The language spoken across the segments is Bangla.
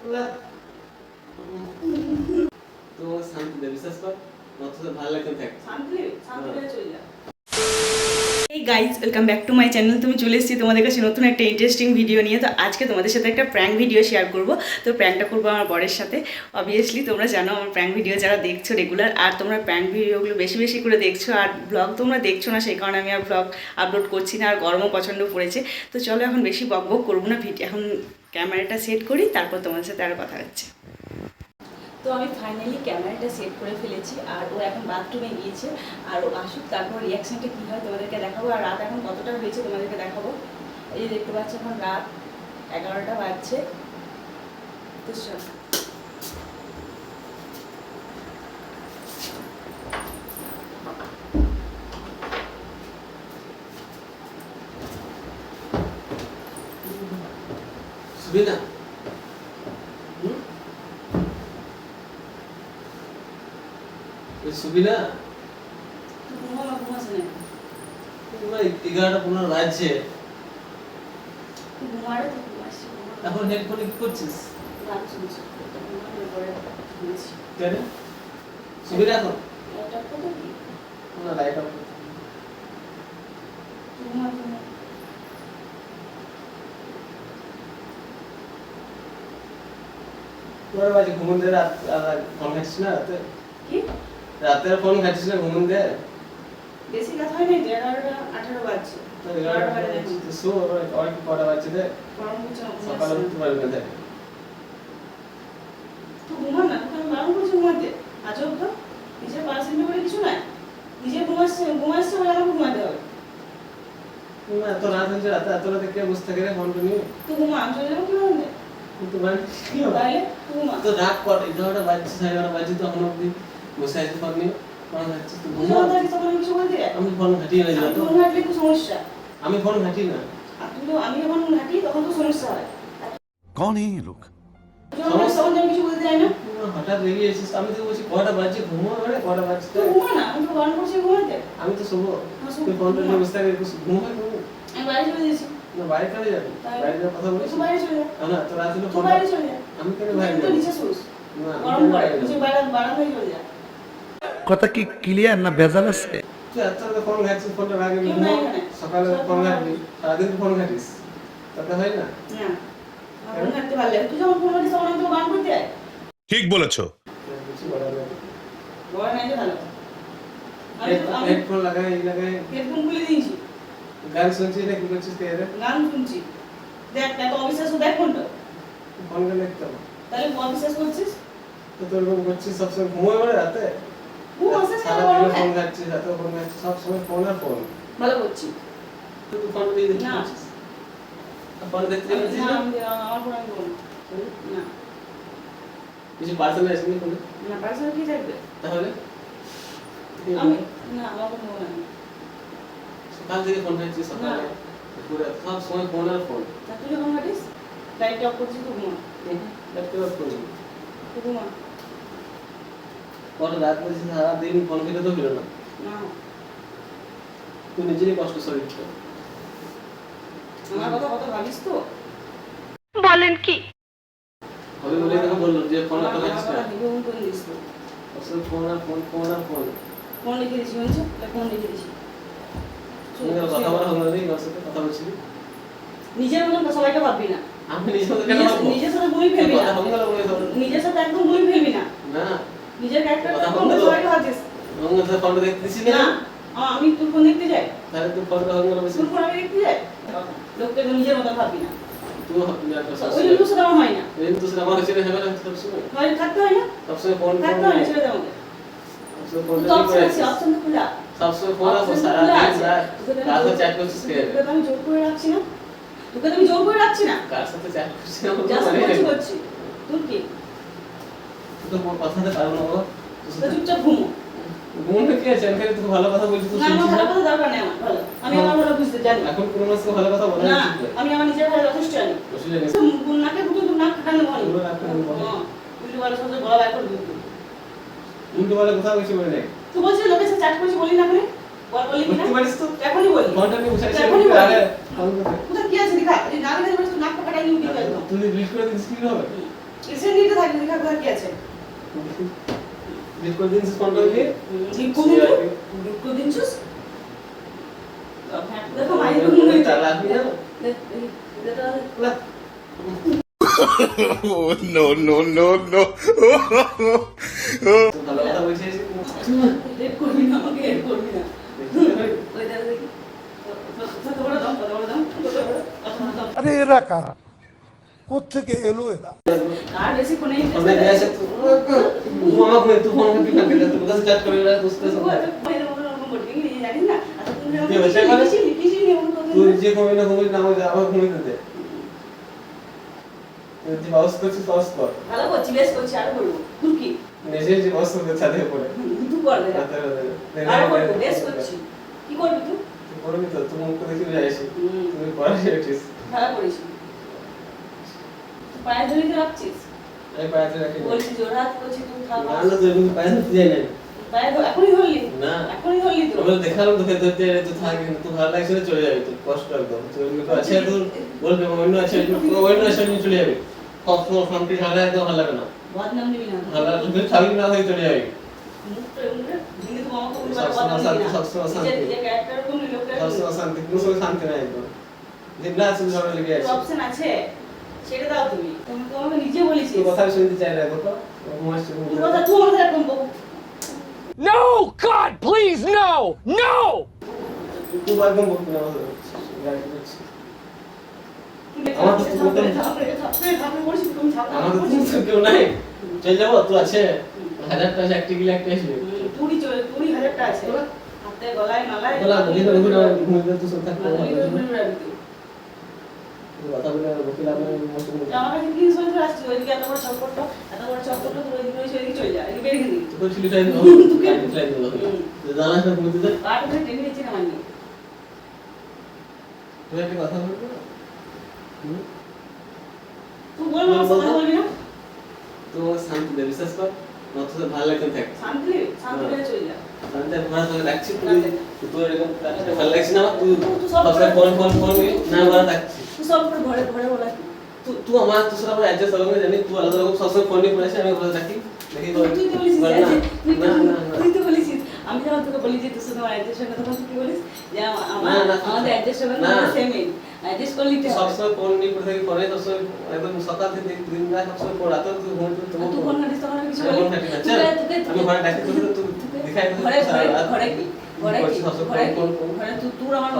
তো শান্তি দে, বিশ্বাস কর, মাথা তো ভালো লাগতে থাকে। শান্তি চলে যা। এই guys, welcome back to my channel. তুমি চলে এসেছি তোমাদের কাছে নতুন একটা ইন্টারেস্টিং ভিডিও নিয়ে। তো আজকে তোমাদের সাথে একটা প্র্যাঙ্ক ভিডিও শেয়ার করব। তো প্র্যাঙ্কটা করবো আমার বরের সাথে। অবভিয়াসলি তোমরা জানো আমার প্র্যাঙ্ক ভিডিও যারা দেখছো রেগুলার, আর তোমরা প্র্যাঙ্ক ভিডিওগুলো বেশি বেশি করে দেখছো, আর ব্লগ তোমরা দেখছো না, সেই কারণে আমি আর ব্লগ আপলোড করছি না। আর গরমও প্রচণ্ড পড়েছে। তো চলো এখন বেশি বক বক করবো না, এখন ক্যামেরাটা সেট করি, তারপর তোমাদের সাথে আরও কথা হচ্ছে। তো আমি ফাইনালি ক্যামেরাটা সেট করে ফেলেছি, আর ও এখন বাথরুমে গিয়েছে। আর ও আসুক, তারপর রিয়াকশানটা কী হয় তোমাদেরকে দেখাবো। আর রাত এখন কতটা হয়েছে তোমাদেরকে দেখাবো। এই যে দেখতে পাচ্ছি এখন রাত 11টা বাজছে। তো সুবিধা সুবিধা ঘুমাস না, 11টা 15 বাজছে, ঘুমারে তো ঘুমাস। এখন হেডফোনে কি করছিস? গান শুনছি, কেন সুবিধা? এখন এটা কত কি না লাইট অফ ঘুমা। তোর বাজে ঘুমন দে, রাত ফোন খাচ্ছিস না রাতে? কি রাতে ফোন খাচ্ছিস না, ঘুমন দে। বেশি কথা হয় না, 11টা 18 বাজছে। তো 11টা বাজে তো শো, আর কি কটা বাজছে দে, গরম হচ্ছে না, সকালে উঠতে পারবি না দেখ। তো ঘুমান না, তোকে আমি বারণ করছি ঘুমাতে। আজব তো, নিজের পার্সেন্ট করে কিছু নাই। নিজে ঘুমাচ্ছে বলে আমাকে ঘুমাতে হবে। না এত রাত হয়েছে, রাতে এত রাতে কে বসে থাকে রে ফোনটা নিয়ে? তুই ঘুমা, আমি চলে যাবো কি হবে? কিন্তু মানে কি হবে? তাহলে তুই ঘুমা। তো রাত কর, 11টা বাজছে, 11:30 বাজছে, তো এখন অব্দি বসে আছিস ফোন নিয়ে, ফোন ঘাটছিস। তো তুই ঘুমা। যখন থাকিস তখন আমি কিছু বলতে যাই? আমি ফোন ঘাটিয়ে না, আমি তো ফোন ঘাটলে একটু সমস্যা। আমি ফোন ঘাটি না। আর তুই তো, আমি যখন ঘাটি তখন তো সমস্যা হয়। कौन है ये लोग? তখন আমি কিছু বলতে যাই না। হঠাৎ রেগে এসেছিস, আমি তো বলছি কটা বাজছে, ঘুমো মানে কটা বাজছে। তুই ঘুমা না, আমি তো বারণ করছি ঘুমাতে। আমি তো শোবো, হ্যাঁ, শোবো। তুই ফোনটা নিয়ে বসে থাকবি, ঘুমো ঘুমো। আমি বাইরে চলে যাচ্ছি। না বাইরে চলে যাবি, বাইরে যাওয়ার কথা বলিস? তুই বাইরে চলে যা। না তো রাত হলে তুই ফোন, বাইরে চলে যা। আমি কেন তুই বাইরে তো যাবো? নিচে শুস। না গরম পড়ে, তুই বারান্দায় চলে যা। কথা কি ক্লিয়ার না ভেজাল আছে? তুই এত রাতে ফোন ঘাটছিস, ফোনটা রাখবি, কেউ ঘুমো। নাই এখানে। সকালে ফোন ঘাটবি, সারাদিন ফোন ঘাটিস, তাতে হয় না? না, আমার ফোন ঘাটতে ভালো লাগে। তুই যখন ফোন ঘাটিস তখন আমি তোকে বারণ করতে যাই? ঠিক বলেছো। কিছু বলার নেই। বড় নাই যে ভালো। আমি হেডফোন লাগাই, এই লাগাই, হেডফোন খুলে দিয়েছি, গান শুনছিস না কি করছিস তুই? এর গান শুনছি। দেখ, এত অবিশ্বাস দেখ ফোনটা। ফোন কেন দেখতে হবে? তাহলে অবিশ্বাস করছিস? তো তোর এরকম করছিস, সবসময় ঘুমোয় মানে রাতে? ঘুম আসে না, সারা বড় দিনে হয়। ফোন ঘাটছিস, এত ফোন ঘাটছিস, সবসময় ফোন আর ফোন। ভালো করছি। তুই ফোন দিয়ে দেখছিস না। ফোন দেখতে যাচ্ছিস না, না? আমার ফোন আমি বলবো না। কিছু পার্সেল আসেনি ফোনে? না, পার্সোনাল কি থাকবে? তাহলে আমি না, আমার কোনো মনে নেই। সকাল থেকে ফোন ঘাটছিস, সকালে পুরো সব সময় ফোন আর ফোন। তা তুই যখন ঘাটিস লাইট অফ করছিস, তো ঘুমা। ল্যাপটপ অফ করবি, তো ঘুমা। কত রাত বলছিস, সারাদিন ফোন খেতে তো ফিরো না। না, তুই নিজেরই কষ্ট শরীরটা। আমার কথা কত ভাবিস তো? বলেন কি? হবে বলে তোকে বললো যে ফোন আমার তো ঘাটছিস না। কথা ভিডিও অন করে দিস তো। সবসময় ফোন আর ফোন, ফোন আর ফোন। ফোন লিখে দিছি, শুনছো? ফোন লিখে দিছি। তুমি কথা বলা হবে না, ওর সাথে কথা বলছিলি? নিজের মতন সবাইকে ভাববি না। আমি নিজের সাথে কেন ভাববো? নিজের সাথে গুলি ফেলবি না। কথা হবে না বলে ধরো। নিজের সাথে একদম গুলি ফেলবি না। না, নিজের ক্যারেক্টার কথা একদম বলবো তো। সবাইকে ভাবছিস। আমার সাথে ফোনটা দেখতে দিছিস না, না? আমি তোর ফোন দেখতে যাই। তাহলে তুই ফোনটা হবে না বলছিস? তোর ফোন আমি দেখতে যাই। লোককে তো নিজের মতন ভাববি না। তুই ভাববি না তো ওই সবসময়। জন্য তোর সাথে আমার হয় না। এই তো সেটা আমার ছেলে হবে না সবসময়। হয় থাকতে হয় না, সবসময় ফোন ফোন থাকতে হয় না, ছেড়ে দে আমাকে। সবসময় তুই ফোনটা তো নিয়ে অপশন পড়ে আছে, আছিস। অপশন তো খোলা। সবসময় ফোন আর অপশন তো সারা খোলা দিন আছে। রাত তোকে তো কার আমি সাথে চ্যাট করছিস কে? তোকে তো আমি জোর করে রাখছি না। তোকে তো আমি জোর করে রাখছি না। কার সাথে চ্যাট করছিস আমার যা তো মনে নেই। করছি। তোর কি? তুই তো কথা বলতে পারবো না বাবা। তো চুপচাপ ঘুমো। ঘুমোতে কি আছে? আমি খালি তোকে ভালো কথা বলছি, তুই না, আমার শুনছিস ভালো না? কথা দরকার নেই আমার, ভালো। আমি আমার ভালো বুঝতে জানি। এখন কোনো মাসে ভালো কথা বলা না, উচিত নয়। আমি আমার নিজের ভালো যথেষ্ট জানি। বুঝলি না? নাকে পুতুল তো নাক খাটানো হয়। পুরো নাক খাটানো হয়। উল্টো পাল্টা শব্দ গলা বের করে দিবি। উল্টো পাল্টা কথা কিছু বলে নাই। তুই বলছিস লোকের সাথে চ্যাট করছিস, বলি না কেন? বলি কি না? বুঝতে পারিস তো? এখনই বলি। ফোনটা নিয়ে বসে আছিস, এখনই বলি। আরে ফোন করতে। কোথায় কি আছে দেখা? এই না দেখে বলছিস নাক কাটাই নিবি তুই ডিলিট করে দিস কি হবে? থাকবে দেখা কি আছে ডিট করে দিনছিস ফোনটা দিয়ে ডিট করে দিনছিস দেখো মাই মনে হয় চালা আপনি না দেখো no, no, no, no. ভালো কথা বলছিস রেড করবি না আমাকে রেড করবি না ওই দাদা দেখি কত বড় দাম আরে এরা কারা কোত্থেকে এলো এরা আর বেশি কোনে हमने गया से तू मामा को तू फोन करके ना कर तू बस चैट कर रहा है दोस्त से तू जे कोई ना कोई नाम जा अब घूम दे যে বাউস করছিস বাউস কর ভালো করছি বেশ করছি আর বলবো তুই কি নিজে যে বাউস করতে ছাদে পড়ে তুই কর দে আর বলবো বেশ করছি কি করবি তুই তুই করবি তো তুই মুখ দেখি যাইছিস তুই পড়া শেখিস ভালো করিস পায়ে ধরে তো রাখছিস এই পায়ে রাখি বলছিস জোর হাত করছিস তুই থাক না না তুই পায়ে ধরতে যাই না পায়ে এখনই ধরলি না এখনই ধরলি তো আমরা দেখালাম তোকে ধরতে রে তুই থাক কিন্তু তুই ভালো লাগছে না চলে যাবি তুই কষ্ট একদম তুই একটু আছে তুই বলবি অন্য আছে অন্য আছে নিয়ে চলে যাবি কখনো ফোনটি ঝালা একদম ভালো লাগে না বদনাম নিবি না ভালো তুই খাবি না হয়ে চলে যাবি মুখটা মুখে ভেঙে তো আমাকে বলবি সবসময় শান্তি, সবসময় শান্তি। যে ক্যারেক্টার কোন লোকের সবসময় শান্তি কোনো সময় শান্তি নাই একদম দিন রাত শুধু ঝগড়া লেগে আছে অপশন আছে সেটা দাও তুমি তুমি তো আমাকে নিজে বলেছিস তুই কথা শুনতে চাই না কথা মাস্টার তুই কথা তুই আমাকে একদম বল No! God, please, no! No! তুই একদম বলতে না গাড়ি করছিস আমার তো থাপড়ে বলছিস তুমি থাপড়ে আমার তো কেউ নাই চল যাবো তুই আছে 1000 টাকা একটা গিলা একটা আসবে তুই চলে তুই 1000 টাকা আছে হাতে গলায় নালায় বলা বলি না ঘুরে ঘুরে তুই সব থাকতে কথা বলে বকিল আপনি মৌসুম আমার কাছে কি সরে আসছে ওইদিকে এত বড় চক্করটা তুই ওইদিকে ওই ওইদিকে চলে যা এদিকে বেরিয়ে দিবি তুই ছিল তাই জানাস না তুমি দিতে কাট করে টেনে নিচ্ছি না মানি তুই একটা কথা বলবি না তুই বল না কথা বলবি না তো শান্তি দে বিশ্বাস কর না তো ভালো লাগতে থাক শান্তি করে চলে যা শান্তি ঘোরা তোকে ডাকছি তুই এরকম ভালো লাগছে না তুই সবসময় ফোন না ঘোরা ডাকছি তুই সব করে ঘরে ঘরে বলা তুই আমার তোর সাথে অ্যাডজাস্ট হবে না জানি তুই আলাদা রকম সবসময় ফোন নিয়ে পড়েছিস আমি ঘরে ডাকি দেখি তুই তো বলিস না না তুই তো বলিস আমি যখন তোকে বলি যে তোর সাথে আমার অ্যাডজাস্ট হবে তখন তুই কি বলিস যে আমাদের অ্যাডজাস্ট হবে না সেম অ্যাডজাস্ট করলি তো সবসময় ফোন নিয়ে পড়ে থাকি ফোনে তোর সঙ্গে একদম সকাল থেকে দিন রাত সবসময় পড়া তো তুই ঘুম তুই তুই ফোন করিস তখন আমি কিছু ফোন বলি থাকি না আমি ঘরে ডাকি তুই দেখাই ঘরে ঘরে কি ঘরে তুই আমার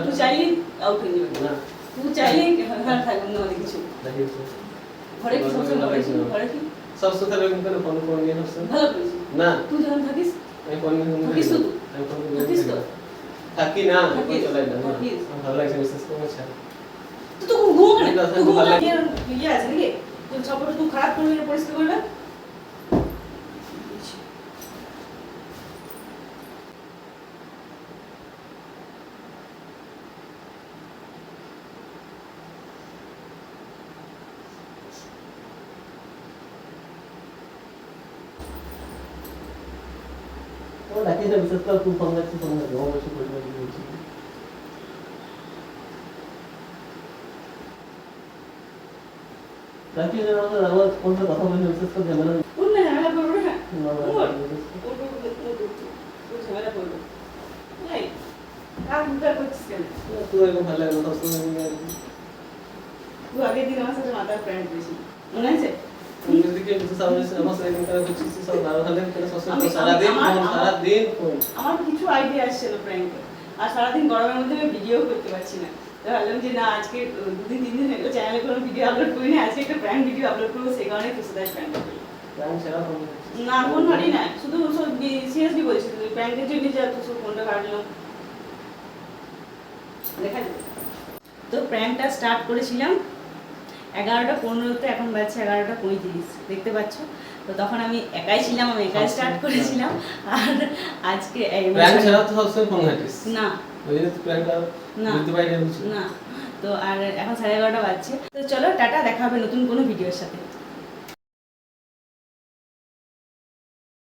তুই চাইলি আউট হয়ে যাবে না তুই চাইলে ঘরে থাকবে না অনেক কিছু দেখি ঘরে কি সবসময় ঘরে কি সবসময় তাহলে এরকম করে ফোন নিয়ে সবসময় ভালো করিস না তুই যখন থাকিস আমি ফোন নিয়ে থাকিস তো আমি ফোন থাকিস তো থাকি না থাকিস। চলে না থাকিস। ভালো লাগছে বিশ্বাস করো ছাড় তুই তো ঘুমো না না, তুই ঘুমো ভালো না লাগে। ইয়ে আছে নাকি তুই সবটা তুই খারাপ করবি না পরিষ্কার করবে ও ডাকি না বিশ্বাস কর তুই ফোন করছিস ফোন করছিস ও বসে পড়ে বলছি ডাকি না আমার কোন কথা বলে বিশ্বাস কর ঝামেলা কোন না ঝামেলা করবে না না তুই ঝামেলা করবে এই আর মুখটা করছিস কেন তুই এরকম ভালো লাগে না সবসময় তুই আগের দিন আমার সাথে মাথার প্যান্ট দিয়েছিস মনে আছে তুমি যদি কেউ কিছু সামনে আমার সাথে এরকম করে করছিস সব ভালো ভালো করে সবসময় সারাদিন ফোন আমার কিছু আইডিয়া আসছে না প্র্যাঙ্কে আর সারাদিন গরমের মধ্যে আমি ভিডিও করতে পারছি না তো ভাবলাম যে না আজকে দুদিন তিন দিন হলো চ্যানেলে কোনো ভিডিও আপলোড করি না আজকে একটা প্র্যাঙ্ক ভিডিও আপলোড করবো সেই কারণে তোর সাথে প্র্যাঙ্ক করি প্ল্যান সেরা ফোন না ফোন হারি না শুধু সব সিরিয়াসলি বলছি তুই প্র্যাঙ্কের জন্য যে এত সব ফোনটা কাটলাম দেখা যাবে তো প্র্যাঙ্কটা স্টার্ট করেছিলাম 11:15 এখন বাজছে 11:35 দেখতে পাচ্ছ তো তখন আমি একাই ছিলাম আমি একাই স্টার্ট করেছিলাম আর আজকে প্ল্যান সেরা তো সবসময় ফোন ঘাটিস না ওই যে প্ল্যানটা না। বুঝতে পারি না না তো আর এখন 11:30 বাজছে তো চলো টাটা দেখা হবে নতুন কোনো ভিডিওর সাথে